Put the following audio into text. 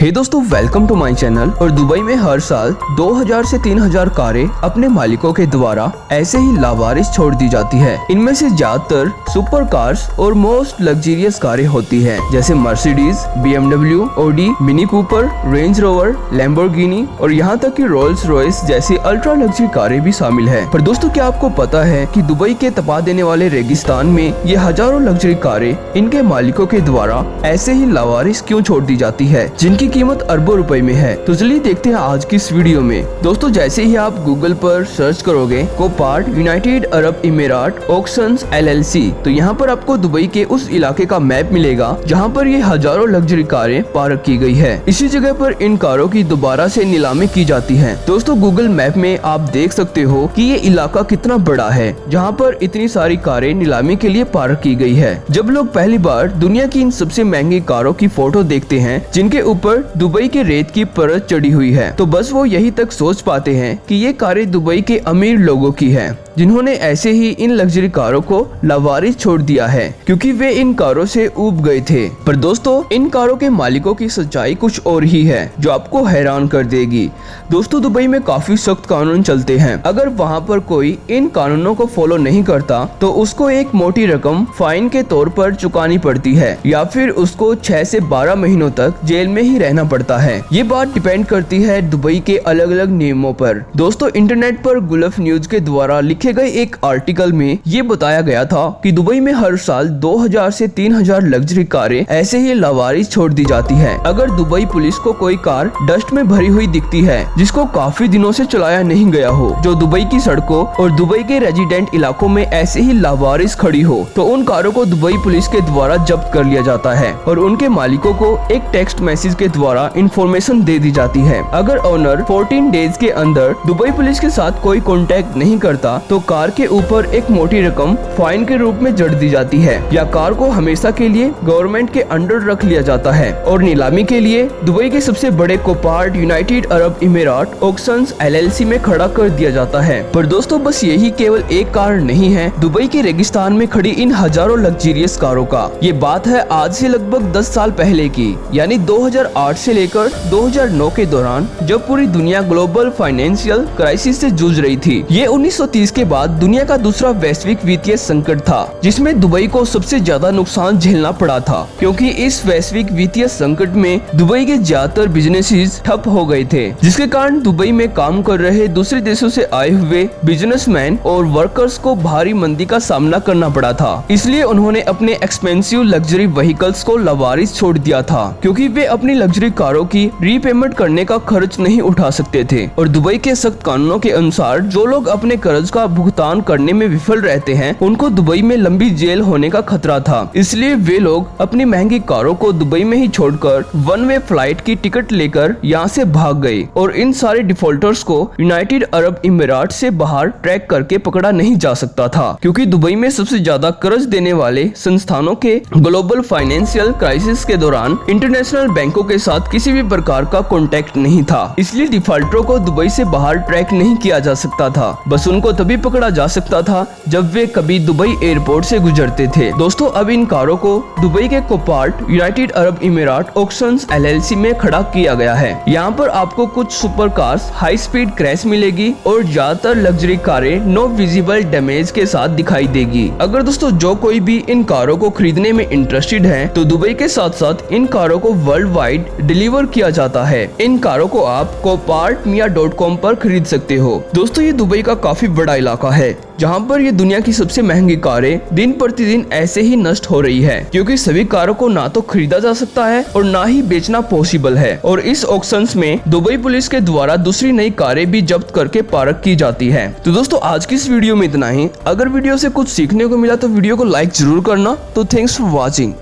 हे दोस्तों, welcome to my channel. और Dubai में हर साल 2000 से 3000 कारें अपने मालिकों के द्वारा ऐसे ही लावारिस छोड़ दी जाती है। इनमें से ज्यादातर सुपर कार्स और मोस्ट लग्जरियस कारें होती हैं, जैसे Mercedes, BMW, Audi, mini Cooper, range rover, Lamborghini और यहाँ तक कि रोल्स रॉयस जैसी अल्ट्रा लग्जरी कारें भी शामिल है। पर दोस्तों, क्या आपको पता है कि दुबई के तपा देने वाले रेगिस्तान में ये हजारों लग्जरी कारें इनके मालिकों के द्वारा ऐसे ही लावारिस क्यों छोड़ दी जाती है, जिनकी कीमत अरबों रुपए में है। तो चलिए देखते हैं आज की इस वीडियो में। दोस्तों, जैसे ही आप गूगल पर सर्च करोगे कोपार्ट यूनाइटेड अरब इमिरात ऑक्शंस LLC, तो यहाँ पर आपको दुबई के उस इलाके का मैप मिलेगा जहाँ पर ये हजारों लग्जरी कारें पार्क की गई है। इसी जगह पर इन कारों की दोबारा से नीलामी की जाती है। दोस्तों, गूगल मैप में आप देख सकते हो कि ये इलाका कितना बड़ा है जहाँ पर इतनी सारी कारें नीलामी के लिए पार्क की गई है। जब लोग पहली बार दुनिया की इन सबसे महंगी कारों की फोटो देखते हैं जिनके ऊपर दुबई के रेत की परत चढ़ी हुई है, तो बस वो यही तक सोच पाते हैं कि ये कारें दुबई के अमीर लोगों की है, जिन्होंने ऐसे ही इन लग्जरी कारों को लावारिस छोड़ दिया है क्योंकि वे इन कारों से ऊब गए थे। पर दोस्तों, इन कारों के मालिकों की सच्चाई कुछ और ही है जो आपको हैरान कर देगी। दोस्तों, दुबई में काफी सख्त कानून चलते हैं। अगर वहाँ पर कोई इन कानूनों को फॉलो नहीं करता तो उसको एक मोटी रकम फाइन के तौर पर चुकानी पड़ती है या फिर उसको 6 से 12 महीनों तक जेल में ही रहना पड़ता है। ये बात डिपेंड करती है दुबई के अलग अलग नियमों पर। दोस्तों, इंटरनेट पर गुल्फ न्यूज के द्वारा लिखे गए एक आर्टिकल में ये बताया गया था कि दुबई में हर साल 2000 से 3000 लग्जरी कारें ऐसे ही लावारिस छोड़ दी जाती है। अगर दुबई पुलिस को कोई कार डस्ट में भरी हुई दिखती है जिसको काफी दिनों से चलाया नहीं गया हो, जो दुबई की सड़कों और दुबई के रेजिडेंट इलाकों में ऐसे ही लावारिस खड़ी हो, तो उन कारों को दुबई पुलिस के द्वारा जब्त कर लिया जाता है और उनके मालिकों को एक टेक्स्ट मैसेज के द्वारा इंफॉर्मेशन दे दी जाती है। अगर ओनर 14 डेज के अंदर दुबई पुलिस के साथ कोई कॉन्टेक्ट नहीं करता तो कार के ऊपर एक मोटी रकम फाइन के रूप में जड़ दी जाती है या कार को हमेशा के लिए गवर्नमेंट के अंडर रख लिया जाता है और नीलामी के लिए दुबई के सबसे बड़े कोपार्ट यूनाइटेड अरब इमिरात ऑक्शंस LLC में खड़ा कर दिया जाता है। पर दोस्तों, बस यही केवल एक कारण नहीं है दुबई के रेगिस्तान में खड़ी इन हजारों लग्जरियस कारों का। ये बात है आज से लगभग 10 साल पहले की, यानी 2008 से लेकर 2009 के दौरान, जब पूरी दुनिया ग्लोबल फाइनेंशियल क्राइसिस से जूझ रही थी। ये 1930 के बाद दुनिया का दूसरा वैश्विक वित्तीय संकट था जिसमें दुबई को सबसे ज्यादा नुकसान झेलना पड़ा था, क्योंकि इस वैश्विक वित्तीय संकट में दुबई के ज्यादातर बिजनेसेस ठप हो गए थे, जिसके कारण दुबई में काम कर रहे दूसरे देशों से आए हुए बिजनेसमैन और वर्कर्स को भारी मंदी का सामना करना पड़ा था। इसलिए उन्होंने अपने एक्सपेंसिव लग्जरी व्हीकल्स को लावारिस छोड़ दिया था, क्योंकि वे अपनी लग्जरी कारों की रीपेमेंट करने का खर्च नहीं उठा सकते थे। और दुबई के सख्त कानूनों के अनुसार जो लोग अपने कर्ज का भुगतान करने में विफल रहते हैं उनको दुबई में लंबी जेल होने का खतरा था। इसलिए वे लोग अपनी महंगी कारों को दुबई में ही छोड़कर वन वे फ्लाइट की टिकट लेकर यहाँ से भाग गए और इन सारे डिफॉल्टर्स को यूनाइटेड अरब इमिरात से बाहर ट्रैक करके पकड़ा नहीं जा सकता था, क्योंकि दुबई में सबसे ज्यादा कर्ज देने वाले संस्थानों के ग्लोबल फाइनेंशियल क्राइसिस के दौरान इंटरनेशनल बैंकों के साथ किसी भी प्रकार का कॉन्टेक्ट नहीं था। इसलिए डिफॉल्टरों को दुबई से बाहर ट्रैक नहीं किया जा सकता था, बस उनको तभी पकड़ा जा सकता था जब वे कभी दुबई एयरपोर्ट से गुजरते थे। दोस्तों, अब इन कारों को दुबई के कोपार्ट यूनाइटेड अरब इमिरात ऑक्शंस LLC में खड़ा किया गया है। यहाँ पर आपको कुछ super cars high speed crash मिलेगी और ज्यादातर लग्जरी कारें नो विजिबल डैमेज के साथ दिखाई देगी। अगर दोस्तों जो कोई भी इन कारों को खरीदने में इंटरेस्टेड है तो दुबई के साथ साथ इन कारों को वर्ल्ड वाइड डिलीवर किया जाता है। इन कारों को आप kopartmia.com पर खरीद सकते हो। दोस्तों, ये दुबई का काफी बड़ा इलाका है जहाँ पर ये दुनिया की सबसे महंगी कारें दिन प्रतिदिन ऐसे ही नष्ट हो रही है, क्योंकि सभी कारों को ना तो खरीदा जा सकता है और ना ही बेचना पॉसिबल है। और इस ऑक्शंस में दुबई पुलिस के द्वारा दूसरी नई कारें भी जब्त करके पार्क की जाती है। तो दोस्तों, आज की इस वीडियो में इतना ही। अगर वीडियो से कुछ सीखने को मिला तो वीडियो को लाइक जरूर करना। तो थैंक्स फॉर वॉचिंग।